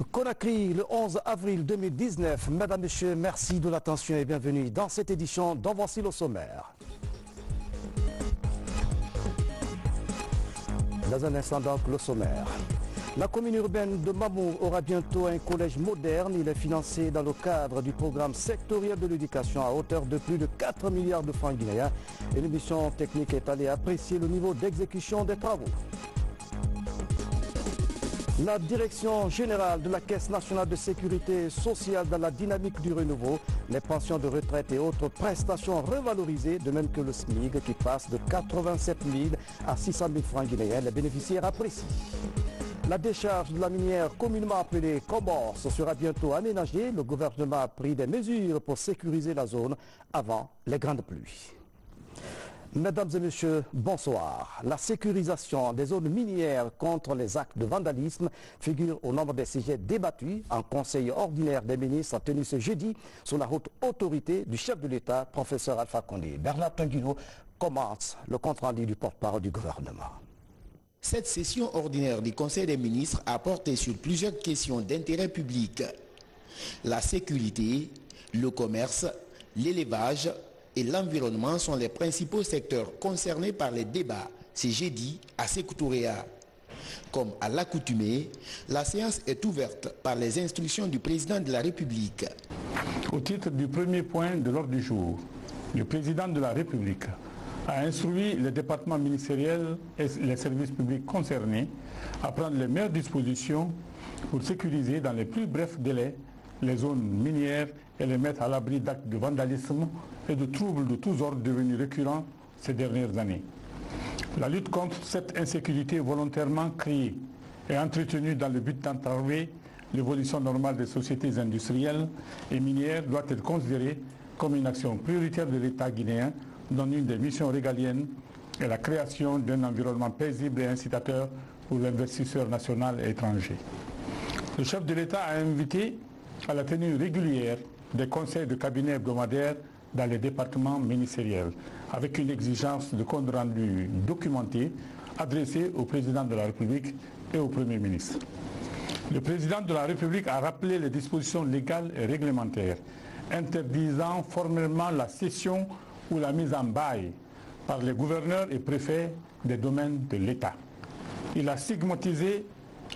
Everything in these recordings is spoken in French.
Conakry, le 11 avril 2019. Mesdames, Messieurs, merci de l'attention et bienvenue dans cette édition dont voici le sommaire. Dans un instant donc, le sommaire. La commune urbaine de Mamour aura bientôt un collège moderne. Il est financé dans le cadre du programme sectoriel de l'éducation à hauteur de plus de 4 milliards de francs guinéens. Et une mission technique est allée apprécier le niveau d'exécution des travaux. La direction générale de la Caisse nationale de sécurité sociale dans la dynamique du renouveau, les pensions de retraite et autres prestations revalorisées, de même que le SMIG qui passe de 87 000 à 600 000 francs guinéens, les bénéficiaires apprécient. La décharge de la minière communément appelée Comborse sera bientôt aménagée. Le gouvernement a pris des mesures pour sécuriser la zone avant les grandes pluies. Mesdames et messieurs, bonsoir. La sécurisation des zones minières contre les actes de vandalisme figure au nombre des sujets débattus en conseil ordinaire des ministres tenu ce jeudi sous la haute autorité du chef de l'État, professeur Alpha Condé. Bernard Tanguilo commence le compte-rendu du porte-parole du gouvernement. Cette session ordinaire du Conseil des ministres a porté sur plusieurs questions d'intérêt public. La sécurité, le commerce, l'élevage et l'environnement sont les principaux secteurs concernés par les débats ce jeudi à Sékou Touréa. Comme à l'accoutumée, la séance est ouverte par les instructions du président de la République. Au titre du premier point de l'ordre du jour, le président de la République a instruit les départements ministériels et les services publics concernés à prendre les meilleures dispositions pour sécuriser dans les plus brefs délais les zones minières et les mettre à l'abri d'actes de vandalisme et de troubles de tous ordres devenus récurrents ces dernières années. La lutte contre cette insécurité volontairement créée et entretenue dans le but d'entraver l'évolution normale des sociétés industrielles et minières doit être considérée comme une action prioritaire de l'État guinéen dont une des missions régaliennes est la création d'un environnement paisible et incitateur pour l'investisseur national et étranger. Le chef de l'État a invité à la tenue régulière des conseils de cabinet hebdomadaires dans les départements ministériels, avec une exigence de compte rendu documenté adressé au président de la République et au Premier ministre. Le président de la République a rappelé les dispositions légales et réglementaires interdisant formellement la cession ou la mise en bail par les gouverneurs et préfets des domaines de l'État. Il a stigmatisé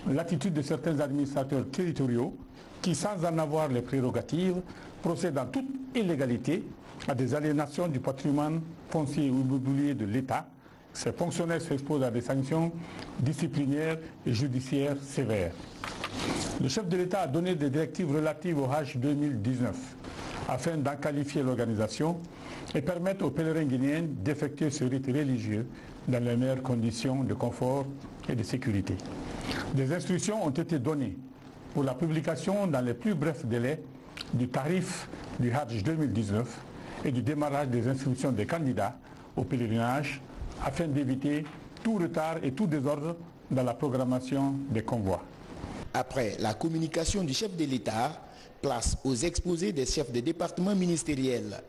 l'attitude de certains administrateurs territoriaux qui, sans en avoir les prérogatives, procèdent en toute illégalité à des aliénations du patrimoine foncier ou immobilier de l'État. Ces fonctionnaires s'exposent à des sanctions disciplinaires et judiciaires sévères. Le chef de l'État a donné des directives relatives au Hajj 2019 afin d'en qualifier l'organisation et permettre aux pèlerins guinéens d'effectuer ce rite religieux dans les meilleures conditions de confort et de sécurité. Des instructions ont été données pour la publication dans les plus brefs délais du tarif du Hajj 2019 et du démarrage des inscriptions des candidats au pèlerinage afin d'éviter tout retard et tout désordre dans la programmation des convois. Après la communication du chef de l'État, place aux exposés des chefs de départements ministériels.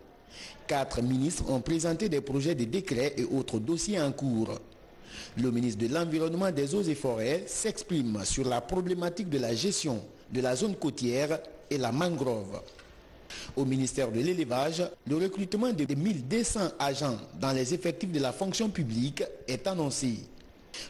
4 ministres ont présenté des projets de décrets et autres dossiers en cours. Le ministre de l'Environnement, des Eaux et Forêts s'exprime sur la problématique de la gestion de la zone côtière et la mangrove. Au ministère de l'Élevage, le recrutement de 1200 agents dans les effectifs de la fonction publique est annoncé.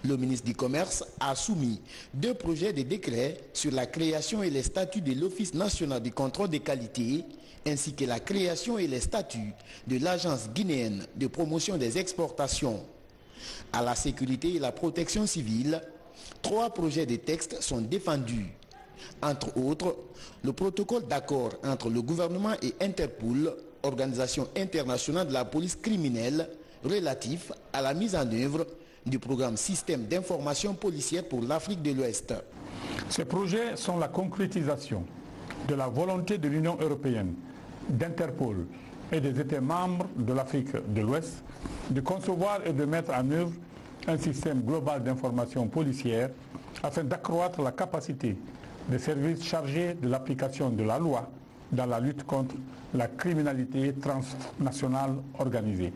Le ministre du Commerce a soumis 2 projets de décret sur la création et les statuts de l'Office national du contrôle des qualités, ainsi que la création et les statuts de l'Agence guinéenne de promotion des exportations. À la sécurité et la protection civile, 3 projets de textes sont défendus. Entre autres, le protocole d'accord entre le gouvernement et Interpol, organisation internationale de la police criminelle, relatif à la mise en œuvre du programme Système d'information policière pour l'Afrique de l'Ouest. Ces projets sont la concrétisation de la volonté de l'Union européenne, d'Interpol et des États membres de l'Afrique de l'Ouest de concevoir et de mettre en œuvre un système global d'information policière afin d'accroître la capacité des services chargés de l'application de la loi dans la lutte contre la criminalité transnationale organisée.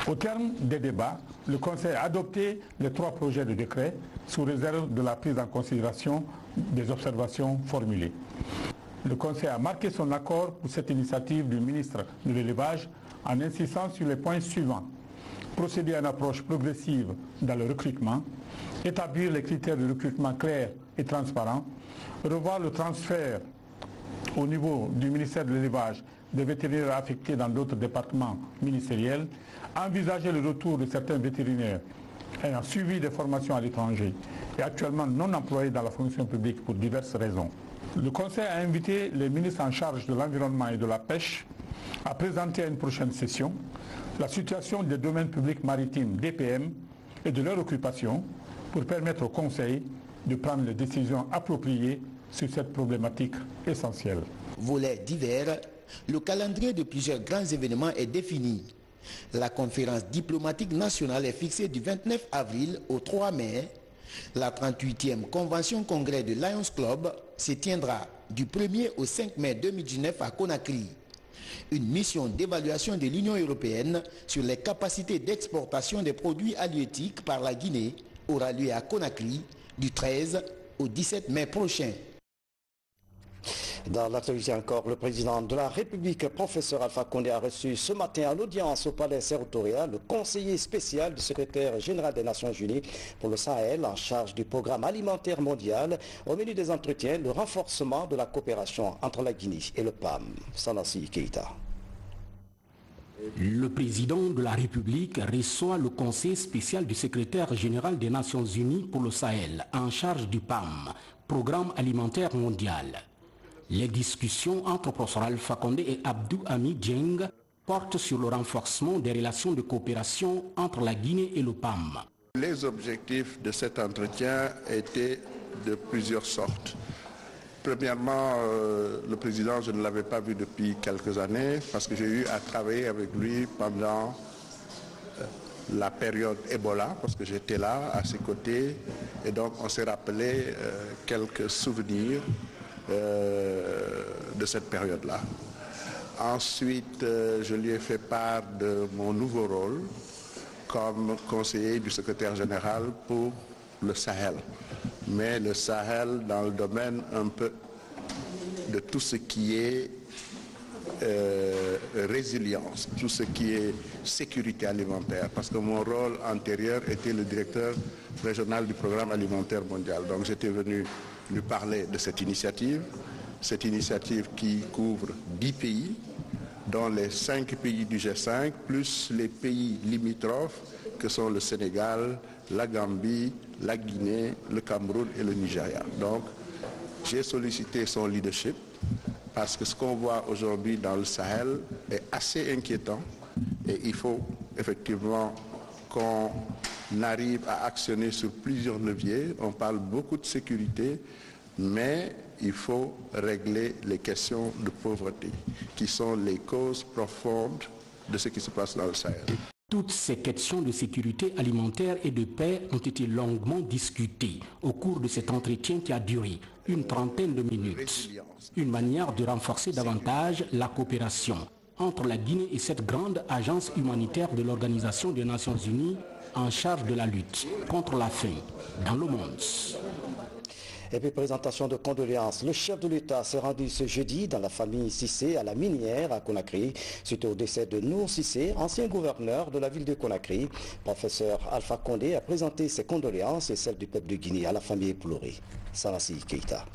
Au terme des débats, le Conseil a adopté les 3 projets de décret sous réserve de la prise en considération des observations formulées. Le Conseil a marqué son accord pour cette initiative du ministre de l'Élevage en insistant sur les points suivants. Procéder à une approche progressive dans le recrutement, établir les critères de recrutement clairs et transparents, revoir le transfert au niveau du ministère de l'Élevage des vétérinaires affectés dans d'autres départements ministériels, envisager le retour de certains vétérinaires ayant suivi des formations à l'étranger et actuellement non employés dans la fonction publique pour diverses raisons. Le Conseil a invité les ministres en charge de l'environnement et de la pêche à présenter à une prochaine session la situation des domaines publics maritimes DPM et de leur occupation pour permettre au Conseil de prendre les décisions appropriées sur cette problématique essentielle. Volet divers, le calendrier de plusieurs grands événements est défini. La conférence diplomatique nationale est fixée du 29 avril au 3 mai. La 38e convention congrès de Lions Club se tiendra du 1er au 5 mai 2019 à Conakry. Une mission d'évaluation de l'Union européenne sur les capacités d'exportation des produits halieutiques par la Guinée aura lieu à Conakry du 13 au 17 mai prochain. Dans l'actualité encore, le président de la République, professeur Alpha Condé, a reçu ce matin à l'audience au palais sénatorial le conseiller spécial du secrétaire général des Nations Unies pour le Sahel en charge du programme alimentaire mondial. Au menu des entretiens, le renforcement de la coopération entre la Guinée et le PAM. Sanassi Keïta. Le président de la République reçoit le conseiller spécial du secrétaire général des Nations Unies pour le Sahel en charge du PAM, programme alimentaire mondial. Les discussions entre professeur Alpha Condé et Abdou Hamid Dieng portent sur le renforcement des relations de coopération entre la Guinée et le PAM. Les objectifs de cet entretien étaient de plusieurs sortes. Premièrement, le président, je ne l'avais pas vu depuis quelques années parce que j'ai eu à travailler avec lui pendant la période Ebola, parce que j'étais là à ses côtés et donc on s'est rappelé quelques souvenirs de cette période-là. Ensuite, je lui ai fait part de mon nouveau rôle comme conseiller du secrétaire général pour le Sahel. Mais le Sahel dans le domaine un peu de tout ce qui est résilience, tout ce qui est sécurité alimentaire, parce que mon rôle antérieur était le directeur régional du programme alimentaire mondial. Donc j'étais venu lui parler de cette initiative qui couvre 10 pays, dont les 5 pays du G5, plus les pays limitrophes que sont le Sénégal, la Gambie, la Guinée, le Cameroun et le Nigeria. Donc j'ai sollicité son leadership parce que ce qu'on voit aujourd'hui dans le Sahel est assez inquiétant et il faut effectivement qu'on arrive à actionner sur plusieurs leviers. On parle beaucoup de sécurité, mais il faut régler les questions de pauvreté qui sont les causes profondes de ce qui se passe dans le Sahel. Toutes ces questions de sécurité alimentaire et de paix ont été longuement discutées au cours de cet entretien qui a duré une trentaine de minutes. Une manière de renforcer davantage la coopération entre la Guinée et cette grande agence humanitaire de l'Organisation des Nations Unies en charge de la lutte contre la faim dans le monde. Et puis présentation de condoléances. Le chef de l'État s'est rendu ce jeudi dans la famille Cissé à la minière à Conakry suite au décès de Nour Cissé, ancien gouverneur de la ville de Conakry. Professeur Alpha Condé a présenté ses condoléances et celles du peuple de Guinée à la famille éplorée. Sanassi Keïta.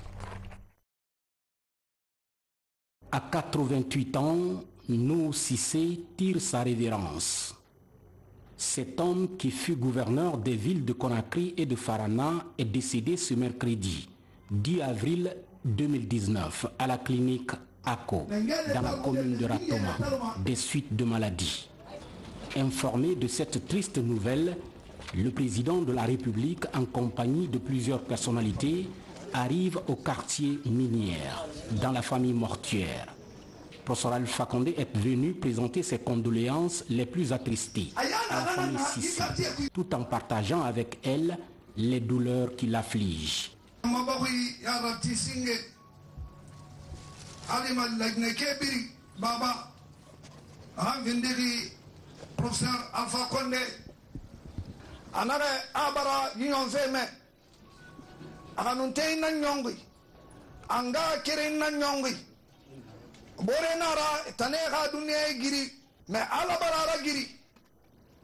À 88 ans, Nour Cissé tire sa révérence. Cet homme qui fut gouverneur des villes de Conakry et de Farana est décédé ce mercredi 10 avril 2019 à la clinique ACO dans la commune de Ratoma des suites de maladie. Informé de cette triste nouvelle, le président de la République en compagnie de plusieurs personnalités arrive au quartier minière dans la famille mortuaire. Professeur Alpha Condé est venu présenter ses condoléances les plus attristées à la famille Cissé, tout en partageant avec elle les douleurs qui l'affligent. professeur Alpha Condé anare abara yion feme akanunte na nyongwi anga kire na nyongwi bore nara tane ga dunia giri me ala barara giri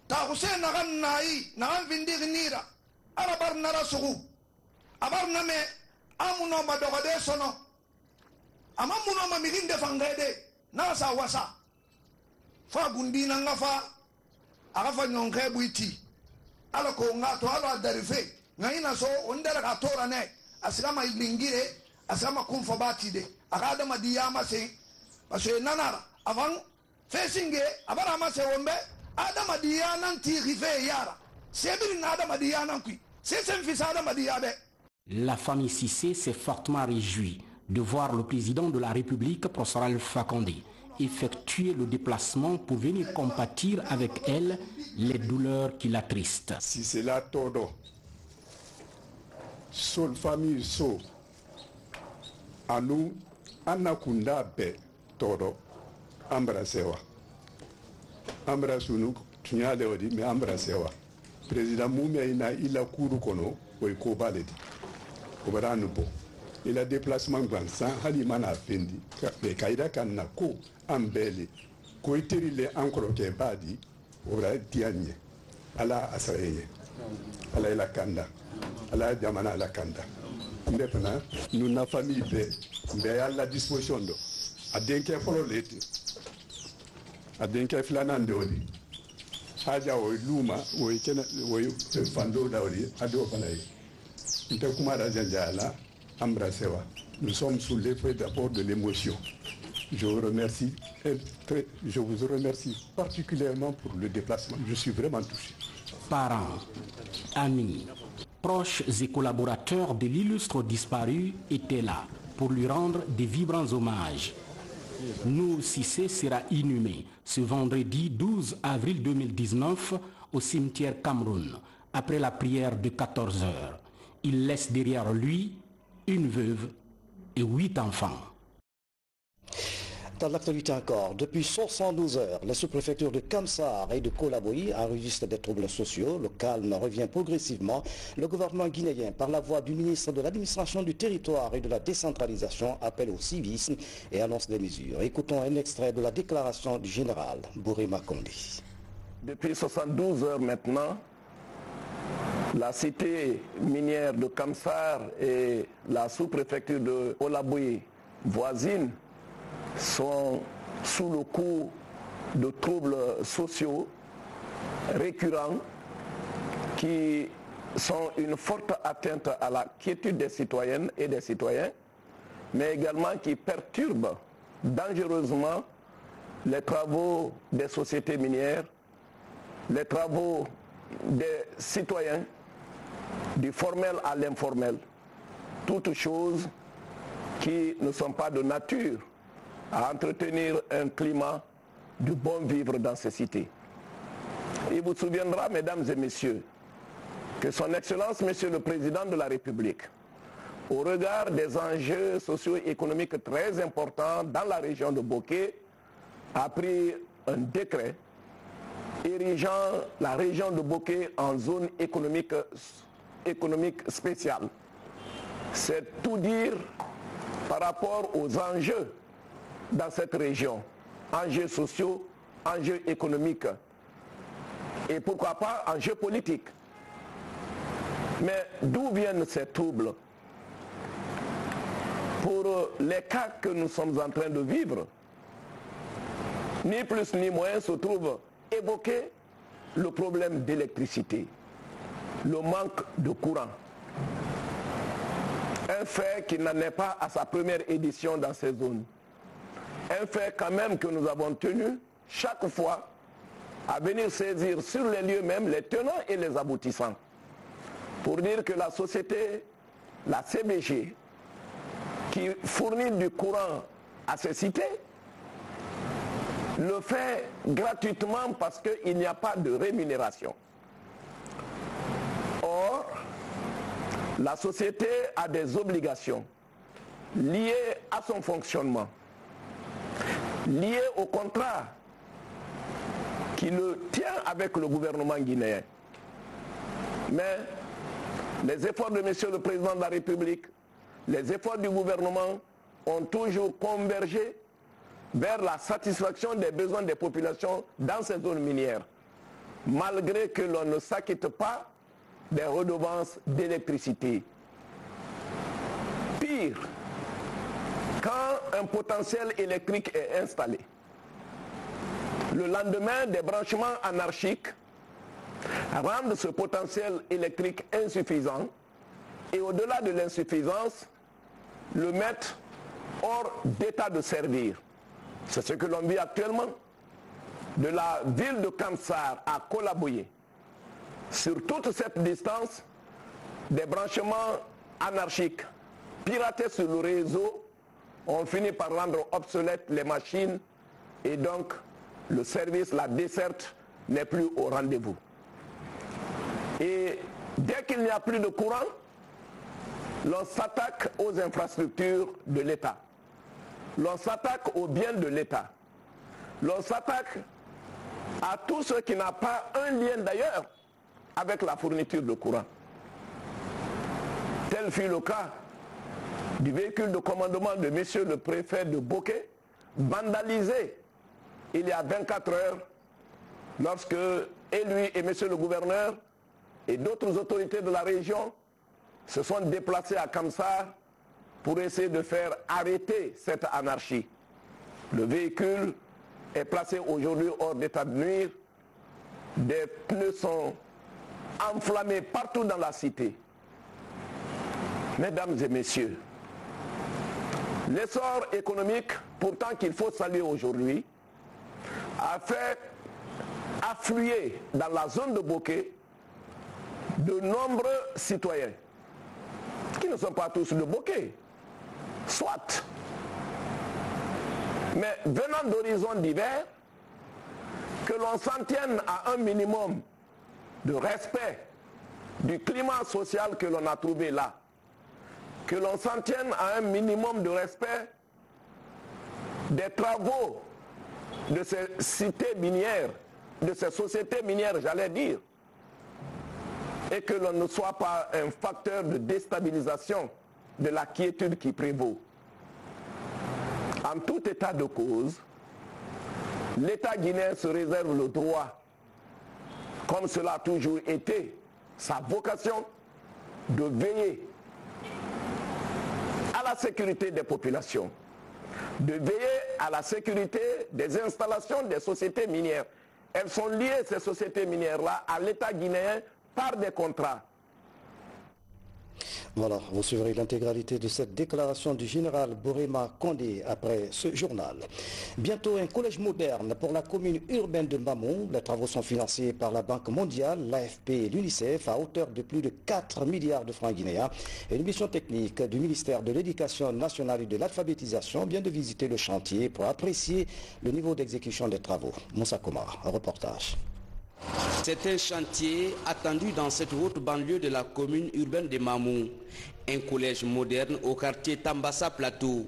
ta Hussein nagan nai nagan vindi gnira ala bar nara sugu abar name amuno badogade sono amamuno ma miginde fangede na sa wasa fa gundi na ngafa agafa nyonke buiti ala ko ngato ala darife ngaina so ondera ka tora ne asama ilingire asama kumfa batide akada madiyama se parce nanara avant fesinge abara ma se wombe adama diyana ntiri fe yara sebiri na adama diyana kui c'est fils adama diyabe. La famille Cissé s'est fortement réjouie de voir le président de la République, Professeur Alpha Condé, effectuer le déplacement pour venir compatir avec elle les douleurs qui l'attristent. Si c'est là todo, sol famille so, anu anakunda be todo, ambrasewa, ambrasunu tunyale odi me ambrasewa. Président Moumia ina ila kuru kono oy ko baledi, obaranu bo. Il a déplacement Bansan, Halimana Fendi, les Kaïda Kanako, Ambele, Koiterile Ankroke Badi, Ora Diagne, Ala Asraye, Ala la Kanda, Ala Diamana la Kanda. Maintenant, nous n'avons famille de à la disposition de Adenke Pololete, Adenke Flanandori, Haja ou Luma, ou Fando Dauri, Ado Panaï. Ntakumara Janjala. Nous sommes sous l'effet d'abord de l'émotion. Je vous remercie particulièrement pour le déplacement. Je suis vraiment touché. Parents, amis, proches et collaborateurs de l'illustre disparu étaient là pour lui rendre des vibrants hommages. Nour Cissé sera inhumé ce vendredi 12 avril 2019 au cimetière Cameroun après la prière de 14 heures. Il laisse derrière lui une veuve et 8 enfants. Dans l'actualité encore, depuis 72 heures, les sous-préfectures de Kamsar et de Kolaboyi enregistrent des troubles sociaux. Le calme revient progressivement. Le gouvernement guinéen, par la voix du ministre de l'administration du territoire et de la décentralisation, appelle au civisme et annonce des mesures. Écoutons un extrait de la déclaration du général Bourima Kondi. Depuis 72 heures maintenant, la cité minière de Kamsar et la sous-préfecture de Kolaboyi voisine sont sous le coup de troubles sociaux récurrents qui sont une forte atteinte à la quiétude des citoyennes et des citoyens, mais également qui perturbent dangereusement les travaux des sociétés minières, les travaux des citoyens, du formel à l'informel, toutes choses qui ne sont pas de nature à entretenir un climat de bon vivre dans ces cités. Il vous souviendra, mesdames et messieurs, que son Excellence, Monsieur le Président de la République, au regard des enjeux socio-économiques très importants dans la région de Boké, a pris un décret érigeant la région de Boké en zone économique spéciale. C'est tout dire par rapport aux enjeux dans cette région, enjeux sociaux, enjeux économiques et pourquoi pas enjeux politiques. Mais d'où viennent ces troubles? Pour les cas que nous sommes en train de vivre, ni plus ni moins se trouve évoqué le problème d'électricité, le manque de courant. Un fait qui n'en est pas à sa première édition dans ces zones. Un fait quand même que nous avons tenu chaque fois à venir saisir sur les lieux même les tenants et les aboutissants. Pour dire que la société, la CBG, qui fournit du courant à ces cités, le fait gratuitement parce qu'il n'y a pas de rémunération. Or, la société a des obligations liées à son fonctionnement, liées au contrat qui le tient avec le gouvernement guinéen. Mais les efforts de M. le Président de la République, les efforts du gouvernement ont toujours convergé vers la satisfaction des besoins des populations dans ces zones minières, malgré que l'on ne s'acquitte pas des redevances d'électricité. Pire, quand un potentiel électrique est installé, le lendemain, des branchements anarchiques rendent ce potentiel électrique insuffisant et au-delà de l'insuffisance, le mettent hors d'état de servir. C'est ce que l'on vit actuellement. De la ville de Kamsar à Kolaboye, sur toute cette distance, des branchements anarchiques piratés sur le réseau ont fini par rendre obsolètes les machines et donc le service, la desserte n'est plus au rendez-vous. Et dès qu'il n'y a plus de courant, l'on s'attaque aux infrastructures de l'État. L'on s'attaque aux biens de l'État. L'on s'attaque à tout ce qui n'a pas un lien d'ailleurs avec la fourniture de courant. Tel fut le cas du véhicule de commandement de monsieur le préfet de Boké, vandalisé il y a 24 heures, lorsque et lui et monsieur le gouverneur et d'autres autorités de la région se sont déplacés à Kamsar pour essayer de faire arrêter cette anarchie. Le véhicule est placé aujourd'hui hors d'état de nuire. Des pneus sont enflammés partout dans la cité. Mesdames et messieurs, l'essor économique, pourtant qu'il faut saluer aujourd'hui, a fait affluer dans la zone de Boké de nombreux citoyens qui ne sont pas tous de Boké, soit. Mais venant d'horizons divers, que l'on s'en tienne à un minimum de respect du climat social que l'on a trouvé là, que l'on s'en tienne à un minimum de respect des travaux de ces cités minières, de ces sociétés minières, j'allais dire, et que l'on ne soit pas un facteur de déstabilisation de la quiétude qui prévaut. En tout état de cause, l'État guinéen se réserve le droit, comme cela a toujours été sa vocation, de veiller à la sécurité des populations, de veiller à la sécurité des installations des sociétés minières. Elles sont liées, ces sociétés minières-là, à l'État guinéen par des contrats. Voilà, vous suivrez l'intégralité de cette déclaration du général Borema Condé après ce journal. Bientôt un collège moderne pour la commune urbaine de Mamou. Les travaux sont financés par la Banque mondiale, l'AFP et l'UNICEF à hauteur de plus de 4 milliards de francs guinéens. Et une mission technique du ministère de l'Éducation nationale et de l'alphabétisation vient de visiter le chantier pour apprécier le niveau d'exécution des travaux. Moussa Komar, un reportage. C'est un chantier attendu dans cette haute banlieue de la commune urbaine de Mamou. Un collège moderne au quartier Tambassa Plateau.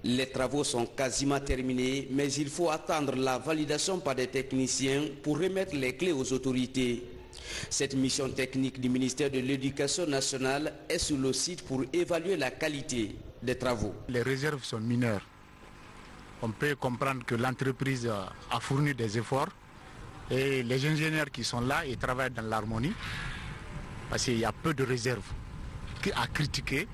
Les travaux sont quasiment terminés, mais il faut attendre la validation par des techniciens pour remettre les clés aux autorités. Cette mission technique du ministère de l'Éducation nationale est sur le site pour évaluer la qualité des travaux. Les réserves sont mineures. On peut comprendre que l'entreprise a fourni des efforts. Et les ingénieurs qui sont là, ils travaillent dans l'harmonie, parce qu'il y a peu de réserves à critiquer.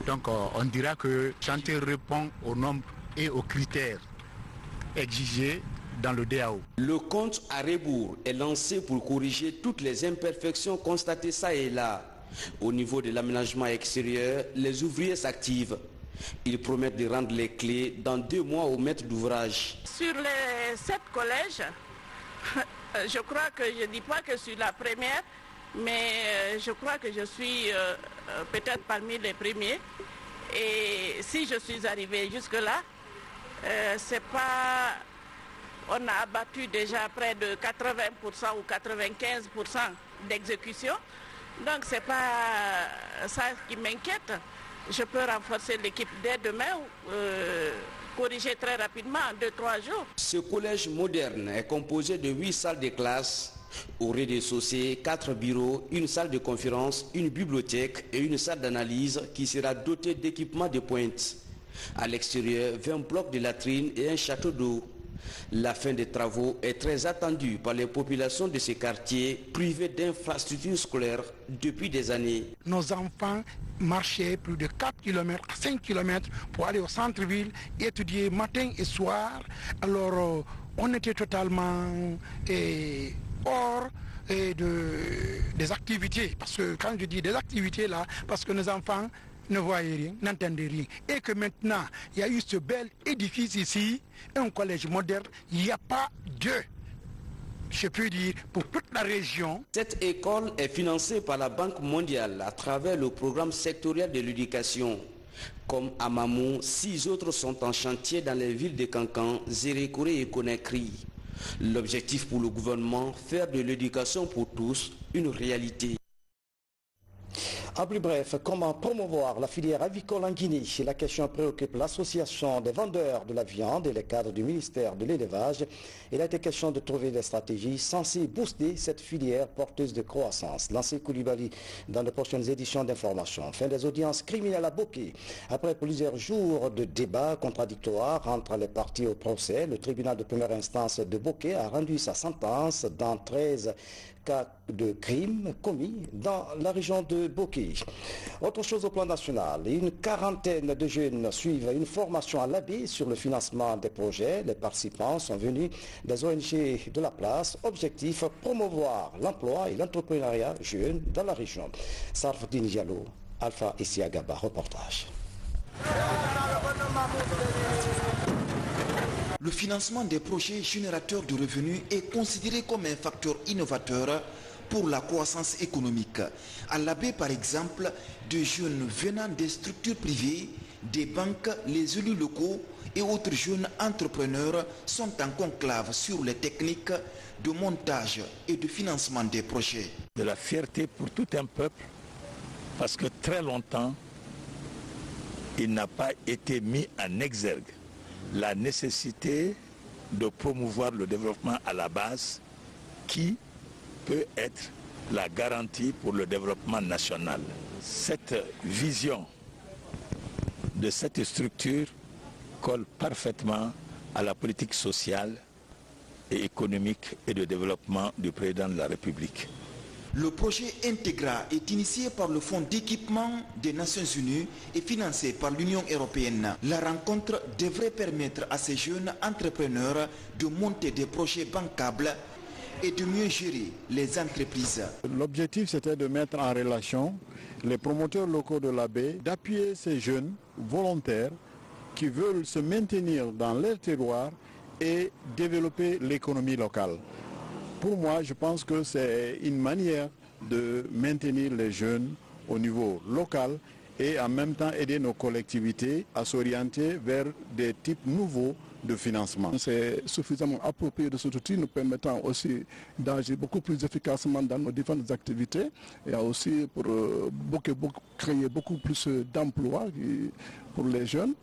Donc on dira que le chantier répond au nombre et aux critères exigés dans le DAO. Le compte à rebours est lancé pour corriger toutes les imperfections constatées ça et là. Au niveau de l'aménagement extérieur, les ouvriers s'activent. Ils promettent de rendre les clés dans 2 mois au maître d'ouvrage. Sur les 7 collèges, je crois que je ne dis pas que je suis la première, mais je crois que je suis peut-être parmi les premiers. Et si je suis arrivée jusque-là, c'est pas... On a abattu déjà près de 80% ou 95% d'exécution. Donc c'est pas ça qui m'inquiète. Je peux renforcer l'équipe dès demain corriger très rapidement en 2-3 jours. Ce collège moderne est composé de 8 salles de classe. Au rez-de-chaussée, 4 bureaux, une salle de conférence, une bibliothèque et une salle d'analyse qui sera dotée d'équipements de pointe. À l'extérieur, 20 blocs de latrines et un château d'eau. La fin des travaux est très attendue par les populations de ces quartiers privés d'infrastructures scolaires depuis des années. Nos enfants marchaient plus de 4 km à 5 km pour aller au centre-ville et étudier matin et soir. Alors on était totalement hors des activités. Parce que quand je dis des activités là, parce que nos enfants ne voyaient rien, n'entendaient rien. Et que maintenant, il y a eu ce bel édifice ici, un collège moderne, il n'y a pas de, je peux dire, pour toute la région. Cette école est financée par la Banque mondiale à travers le programme sectoriel de l'éducation. Comme à Mamou, 6 autres sont en chantier dans les villes de Kankan, Zérékoré et Conakry. L'objectif pour le gouvernement, faire de l'éducation pour tous une réalité. En plus bref, comment promouvoir la filière avicole en Guinée? La question préoccupe l'association des vendeurs de la viande et les cadres du ministère de l'élevage. Il a été question de trouver des stratégies censées booster cette filière porteuse de croissance. Lancé Koulibaly dans de prochaines éditions d'information. Fin des audiences criminelles à Boké. Après plusieurs jours de débats contradictoires entre les parties au procès, le tribunal de première instance de Boké a rendu sa sentence dans 13 cas de crimes commis dans la région de Boké. Autre chose au plan national, une quarantaine de jeunes suivent une formation à l'ABI sur le financement des projets. Les participants sont venus des ONG de la place. Objectif, promouvoir l'emploi et l'entrepreneuriat jeune dans la région. Sarfdine Diallo, Alpha Issiagaba, reportage. Le financement des projets générateurs de revenus est considéré comme un facteur innovateur pour la croissance économique. À l'ABI, par exemple, de jeunes venant des structures privées, des banques, les élus locaux et autres jeunes entrepreneurs sont en conclave sur les techniques de montage et de financement des projets. De la fierté pour tout un peuple, parce que très longtemps, il n'a pas été mis en exergue la nécessité de promouvoir le développement à la base qui peut être la garantie pour le développement national. Cette vision de cette structure colle parfaitement à la politique sociale et économique et de développement du président de la République. Le projet Integra est initié par le Fonds d'équipement des Nations Unies et financé par l'Union européenne. La rencontre devrait permettre à ces jeunes entrepreneurs de monter des projets bancables et de mieux gérer les entreprises. L'objectif, c'était de mettre en relation les promoteurs locaux de la baie, d'appuyer ces jeunes volontaires qui veulent se maintenir dans leur terroir et développer l'économie locale. Pour moi, je pense que c'est une manière de maintenir les jeunes au niveau local et en même temps aider nos collectivités à s'orienter vers des types nouveaux de financement. C'est suffisamment approprié de cet outil, nous permettant aussi d'agir beaucoup plus efficacement dans nos différentes activités et aussi pour créer beaucoup plus d'emplois pour les jeunes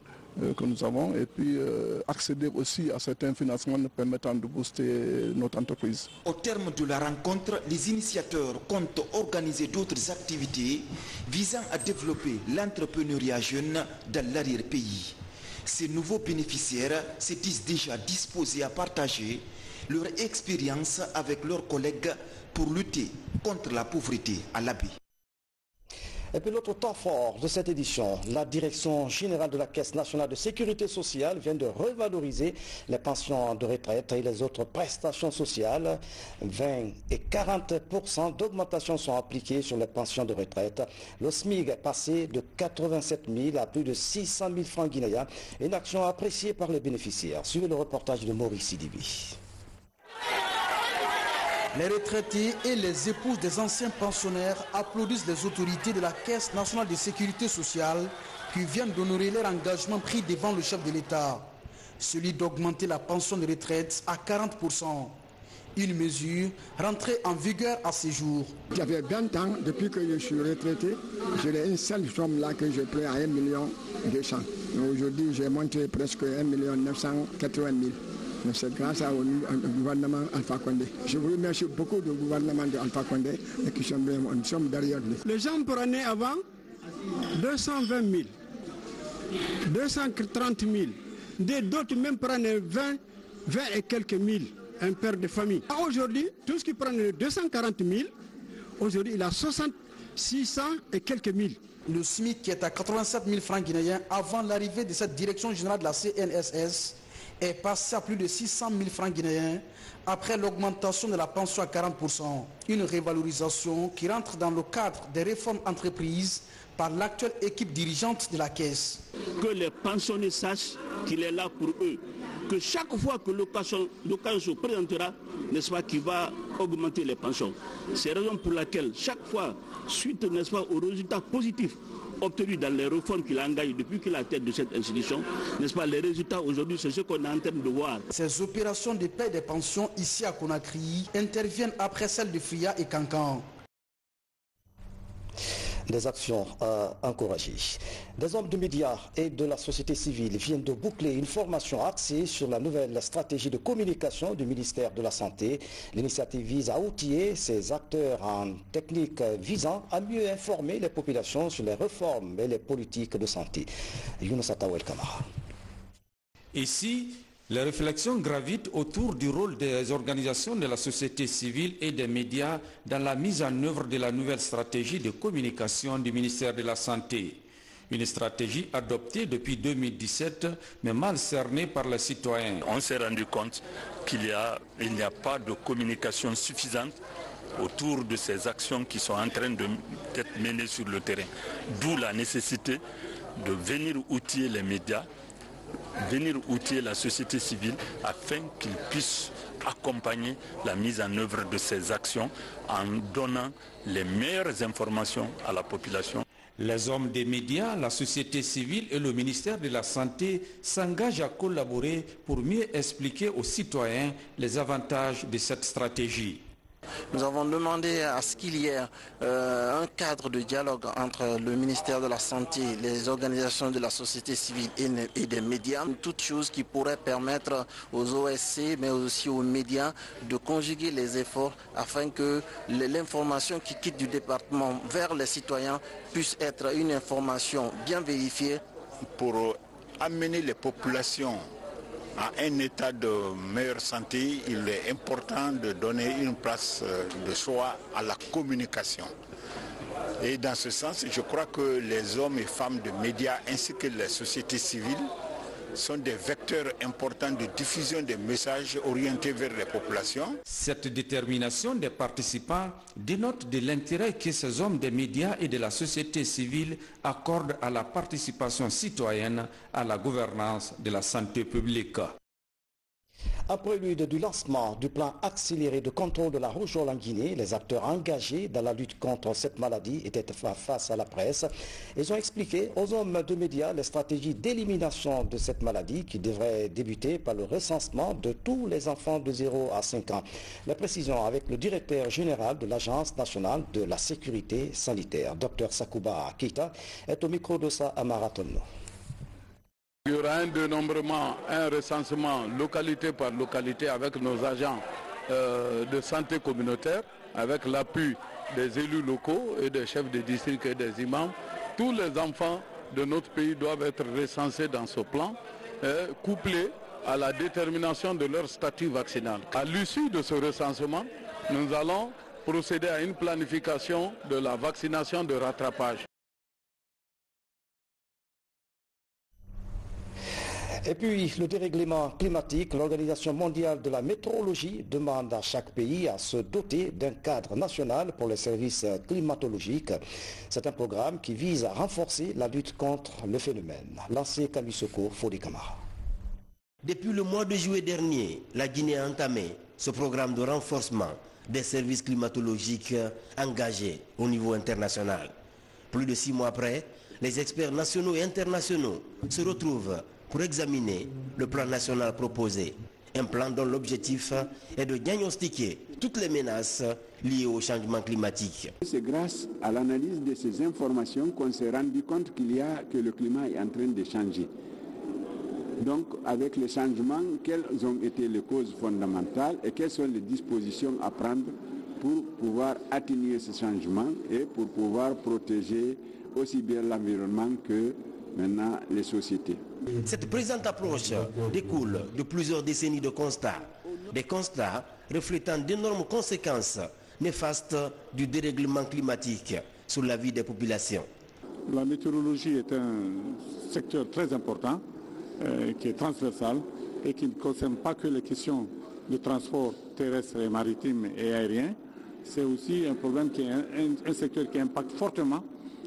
que nous avons et puis accéder aussi à certains financements nous permettant de booster notre entreprise. Au terme de la rencontre, les initiateurs comptent organiser d'autres activités visant à développer l'entrepreneuriat jeune dans l'arrière-pays. Ces nouveaux bénéficiaires se disent déjà disposés à partager leur expérience avec leurs collègues pour lutter contre la pauvreté à l'abri. Et puis l'autre temps fort de cette édition, la Direction générale de la Caisse nationale de sécurité sociale vient de revaloriser les pensions de retraite et les autres prestations sociales. 20 et 40% d'augmentation sont appliquées sur les pensions de retraite. Le SMIC est passé de 87 000 à plus de 600 000 francs guinéens, une action appréciée par les bénéficiaires. Suivez le reportage de Maurice Sidibi. Les retraités et les épouses des anciens pensionnaires applaudissent les autorités de la Caisse nationale de sécurité sociale qui viennent d'honorer leur engagement pris devant le chef de l'État, celui d'augmenter la pension de retraite à 40%. Une mesure rentrée en vigueur à ce jour. J'avais 20 ans, depuis que je suis retraité, j'ai une seule somme là que je prends à 1 200 000. Aujourd'hui, j'ai monté presque 1 980 000. C'est grâce au gouvernement Alpha Condé. Je vous remercie beaucoup du gouvernement de Alpha Condé et qui sont derrière lui. Les gens prenaient avant 220 000, 230 000. D'autres même prenaient 20 et quelques mille, un père de famille. Aujourd'hui, tout ce qui prenait 240 000, aujourd'hui il a 600 et quelques mille. Le SMIC qui est à 87 000 francs guinéens avant l'arrivée de cette direction générale de la CNSS est passé à plus de 600 000 francs guinéens après l'augmentation de la pension à 40%. Une révalorisation qui rentre dans le cadre des réformes entreprises par l'actuelle équipe dirigeante de la Caisse. Que les pensionnés sachent qu'il est là pour eux. Que chaque fois que l'occasion se présentera, n'est-ce pas, qu'il va augmenter les pensions. C'est la raison pour laquelle chaque fois, suite, n'est-ce pas, aux résultats positifs obtenus dans les réformes qu'il a engagées depuis qu'il est à la tête de cette institution, n'est-ce pas, les résultats aujourd'hui, c'est ce qu'on est en train de voir. Ces opérations de paie des pensions ici à Conakry interviennent après celles de Fria et Kankan. Des actions encouragées. Des hommes de médias et de la société civile viennent de boucler une formation axée sur la nouvelle stratégie de communication du ministère de la Santé. L'initiative vise à outiller ces acteurs en technique visant à mieux informer les populations sur les réformes et les politiques de santé. Younous Atawel Kamara. Ici, les réflexions gravitent autour du rôle des organisations de la société civile et des médias dans la mise en œuvre de la nouvelle stratégie de communication du ministère de la Santé. Une stratégie adoptée depuis 2017, mais mal cernée par les citoyens. On s'est rendu compte qu'il n'y a pas de communication suffisante autour de ces actions qui sont en train d'être menées sur le terrain. D'où la nécessité de venir outiller les médias, venir outiller la société civile afin qu'ils puissent accompagner la mise en œuvre de ces actions en donnant les meilleures informations à la population. Les hommes des médias, la société civile et le ministère de la Santé s'engagent à collaborer pour mieux expliquer aux citoyens les avantages de cette stratégie. Nous avons demandé à ce qu'il y ait un cadre de dialogue entre le ministère de la Santé, les organisations de la société civile et des médias, toutes choses qui pourraient permettre aux OSC mais aussi aux médias de conjuguer les efforts afin que l'information qui quitte du département vers les citoyens puisse être une information bien vérifiée. Pour amener les populations à un état de meilleure santé, il est important de donner une place de choix à la communication. Et dans ce sens, je crois que les hommes et femmes de médias ainsi que les sociétés civiles sont des vecteurs importants de diffusion des messages orientés vers les populations. Cette détermination des participants dénote de l'intérêt que ces hommes des médias et de la société civile accordent à la participation citoyenne à la gouvernance de la santé publique. En prélude du lancement du plan accéléré de contrôle de la rougeole en Guinée, les acteurs engagés dans la lutte contre cette maladie étaient face à la presse. Ils ont expliqué aux hommes de médias les stratégies d'élimination de cette maladie qui devrait débuter par le recensement de tous les enfants de 0 à 5 ans. La précision avec le directeur général de l'Agence nationale de la sécurité sanitaire, Dr Sakouba Keita, est au micro de sa Amaraton. Il y aura un dénombrement, un recensement localité par localité avec nos agents de santé communautaire, avec l'appui des élus locaux et des chefs de district et des imams. Tous les enfants de notre pays doivent être recensés dans ce plan, couplés à la détermination de leur statut vaccinal. À l'issue de ce recensement, nous allons procéder à une planification de la vaccination de rattrapage. Et puis, le dérèglement climatique, l'Organisation mondiale de la météorologie demande à chaque pays à se doter d'un cadre national pour les services climatologiques. C'est un programme qui vise à renforcer la lutte contre le phénomène. Lancé Kamisoko Fodi Kamara. Depuis le mois de juillet dernier, la Guinée a entamé ce programme de renforcement des services climatologiques engagés au niveau international. Plus de 6 mois après, les experts nationaux et internationaux se retrouvent pour examiner le plan national proposé. Un plan dont l'objectif est de diagnostiquer toutes les menaces liées au changement climatique. C'est grâce à l'analyse de ces informations qu'on s'est rendu compte que le climat est en train de changer. Donc, avec les changements, quelles ont été les causes fondamentales et quelles sont les dispositions à prendre pour pouvoir atténuer ces changements et pour pouvoir protéger aussi bien l'environnement que maintenant les sociétés. Cette présente approche découle de plusieurs décennies de constats. Des constats reflétant d'énormes conséquences néfastes du dérèglement climatique sur la vie des populations. La météorologie est un secteur très important qui est transversal et qui ne concerne pas que les questions de transport terrestre et maritime et aérien. C'est aussi un problème qui est un secteur qui impacte fortement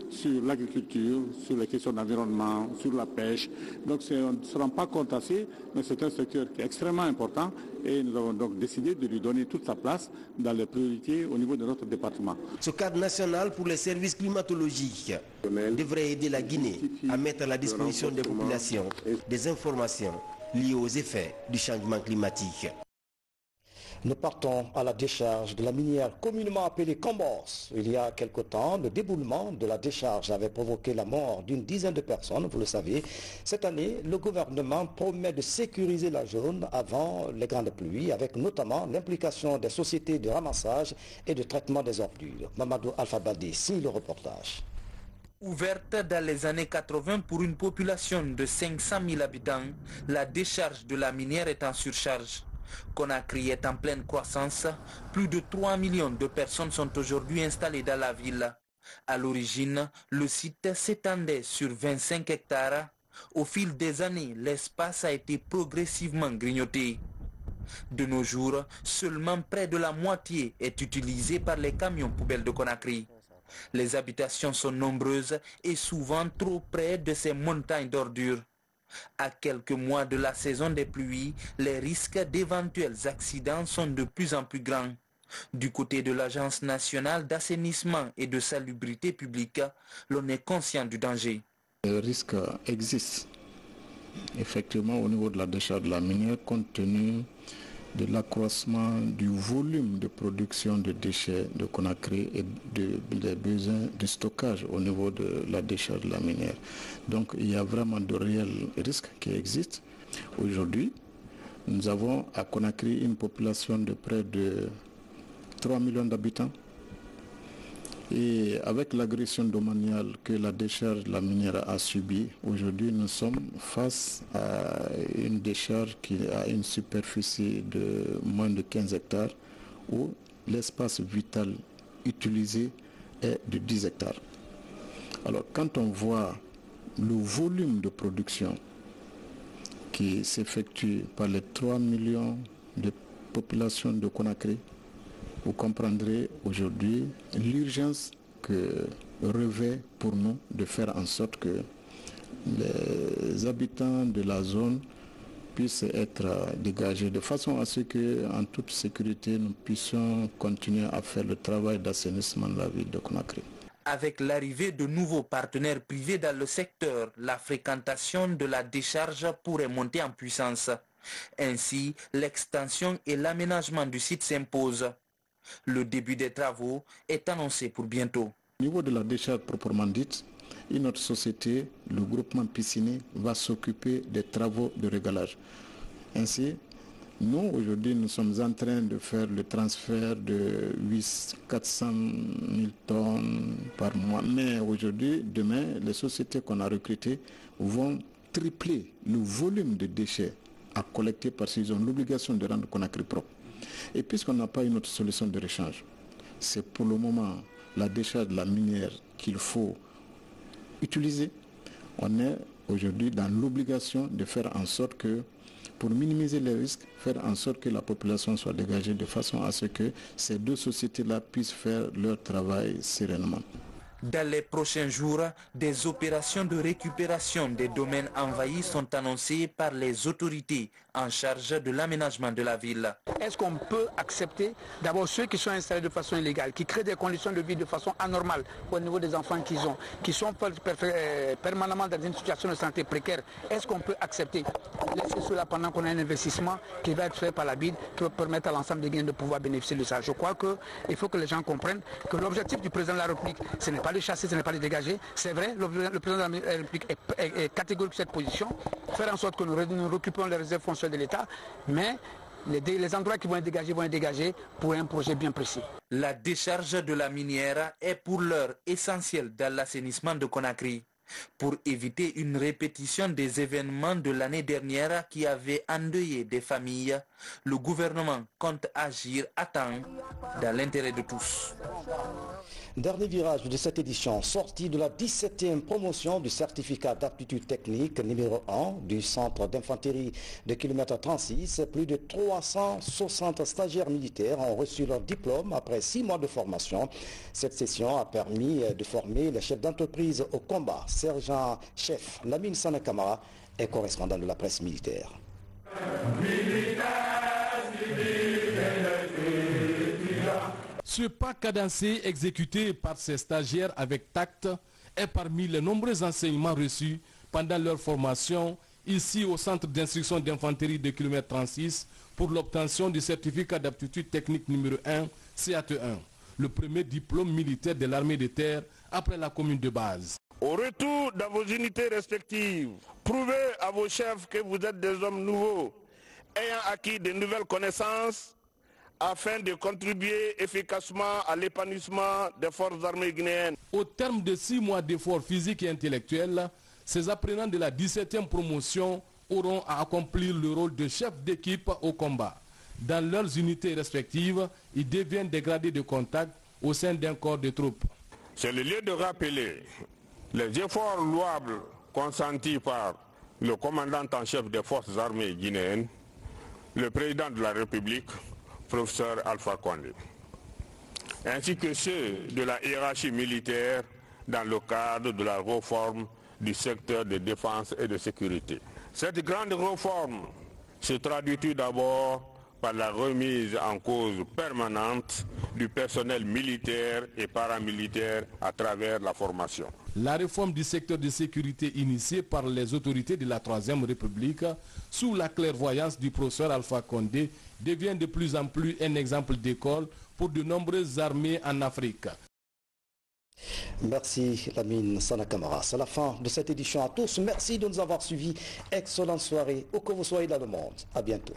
sur l'agriculture, sur les questions d'environnement, sur la pêche. Donc on ne se rend pas compte assez, mais c'est un secteur qui est extrêmement important et nous avons donc décidé de lui donner toute sa place dans les priorités au niveau de notre département. Ce cadre national pour les services climatologiques devrait aider la Guinée à mettre à la disposition des populations des informations liées aux effets du changement climatique. Nous partons à la décharge de la minière communément appelée Cambors. Il y a quelque temps, le déboulement de la décharge avait provoqué la mort d'une dizaine de personnes, vous le savez. Cette année, le gouvernement promet de sécuriser la zone avant les grandes pluies, avec notamment l'implication des sociétés de ramassage et de traitement des ordures. Mamadou Alpha Baldé signe le reportage. Ouverte dans les années 80 pour une population de 500 000 habitants, la décharge de la minière est en surcharge. Conakry est en pleine croissance. Plus de 3 millions de personnes sont aujourd'hui installées dans la ville. À l'origine, le site s'étendait sur 25 hectares. Au fil des années, l'espace a été progressivement grignoté. De nos jours, seulement près de la moitié est utilisé par les camions poubelles de Conakry. Les habitations sont nombreuses et souvent trop près de ces montagnes d'ordures. À quelques mois de la saison des pluies, les risques d'éventuels accidents sont de plus en plus grands. Du côté de l'Agence nationale d'assainissement et de salubrité publique, l'on est conscient du danger. Le risque existe effectivement au niveau de la décharge de la minière compte tenu de l'accroissement du volume de production de déchets de Conakry et des besoins de stockage au niveau de la décharge de la minière. Donc il y a vraiment de réels risques qui existent. Aujourd'hui, nous avons à Conakry une population de près de 3 millions d'habitants. Et avec l'agression domaniale que la décharge de la minière a subie, aujourd'hui nous sommes face à une décharge qui a une superficie de moins de 15 hectares où l'espace vital utilisé est de 10 hectares. Alors quand on voit le volume de production qui s'effectue par les 3 millions de populations de Conakry, vous comprendrez aujourd'hui l'urgence que revêt pour nous de faire en sorte que les habitants de la zone puissent être dégagés de façon à ce qu'en toute sécurité nous puissions continuer à faire le travail d'assainissement de la ville de Conakry. Avec l'arrivée de nouveaux partenaires privés dans le secteur, la fréquentation de la décharge pourrait monter en puissance. Ainsi, l'extension et l'aménagement du site s'imposent. Le début des travaux est annoncé pour bientôt. Au niveau de la décharge proprement dite, une autre société, le groupement Pisciné, va s'occuper des travaux de régalage. Ainsi, nous, aujourd'hui, nous sommes en train de faire le transfert de 400 000 tonnes par mois. Mais aujourd'hui, demain, les sociétés qu'on a recrutées vont tripler le volume de déchets à collecter parce qu'ils ont l'obligation de rendre Conakry propre. Et puisqu'on n'a pas une autre solution de rechange, c'est pour le moment la décharge de la minière qu'il faut utiliser. On est aujourd'hui dans l'obligation de faire en sorte que, pour minimiser les risques, faire en sorte que la population soit dégagée de façon à ce que ces deux sociétés-là puissent faire leur travail sereinement. Dans les prochains jours, des opérations de récupération des domaines envahis sont annoncées par les autorités en charge de l'aménagement de la ville. Est-ce qu'on peut accepter d'abord ceux qui sont installés de façon illégale, qui créent des conditions de vie de façon anormale au niveau des enfants qui sont permanemment dans une situation de santé précaire? Est-ce qu'on peut accepter laisser cela pendant qu'on a un investissement qui va être fait par la ville, qui va permettre à l'ensemble des Guinéens de pouvoir bénéficier de ça? Je crois qu'il faut que les gens comprennent que l'objectif du président de la République, ce n'est pas de chasser, ce n'est pas de dégager. C'est vrai, le président de la République est catégorique sur cette position, faire en sorte que nous récupérons les réserves foncières de l'État, mais les endroits qui vont être dégagés pour un projet bien précis. La décharge de la minière est pour l'heure essentielle dans l'assainissement de Conakry. Pour éviter une répétition des événements de l'année dernière qui avaient endeuillé des familles, le gouvernement compte agir à temps dans l'intérêt de tous. Dernier virage de cette édition, sortie de la 17e promotion du certificat d'aptitude technique numéro 1 du centre d'infanterie de kilomètre 36. Plus de 360 stagiaires militaires ont reçu leur diplôme après 6 mois de formation. Cette session a permis de former les chefs d'entreprise au combat. Sergent-chef Lamine Sana Camara est correspondant de la presse militaire. Ce pas cadencé exécuté par ces stagiaires avec tact est parmi les nombreux enseignements reçus pendant leur formation ici au centre d'instruction d'infanterie de kilomètre 36 pour l'obtention du certificat d'aptitude technique numéro 1 CAT1, le premier diplôme militaire de l'armée de terre après la commune de base. Au retour dans vos unités respectives, prouvez à vos chefs que vous êtes des hommes nouveaux, ayant acquis de nouvelles connaissances, afin de contribuer efficacement à l'épanouissement des forces armées guinéennes. Au terme de 6 mois d'efforts physiques et intellectuels, ces apprenants de la 17e promotion auront à accomplir le rôle de chef d'équipe au combat. Dans leurs unités respectives, ils deviennent des gradés de contact au sein d'un corps de troupes. C'est le lieu de rappeler les efforts louables consentis par le commandant en chef des forces armées guinéennes, le président de la République, professeur Alpha Condé, ainsi que ceux de la hiérarchie militaire dans le cadre de la réforme du secteur de défense et de sécurité. Cette grande réforme se traduit tout d'abord par la remise en cause permanente du personnel militaire et paramilitaire à travers la formation. La réforme du secteur de sécurité initiée par les autorités de la Troisième République sous la clairvoyance du professeur Alpha Condé devient de plus en plus un exemple d'école pour de nombreuses armées en Afrique. Merci Lamine Sana Camara. C'est la fin de cette édition à tous. Merci de nous avoir suivis. Excellente soirée où que vous soyez dans le monde. À bientôt.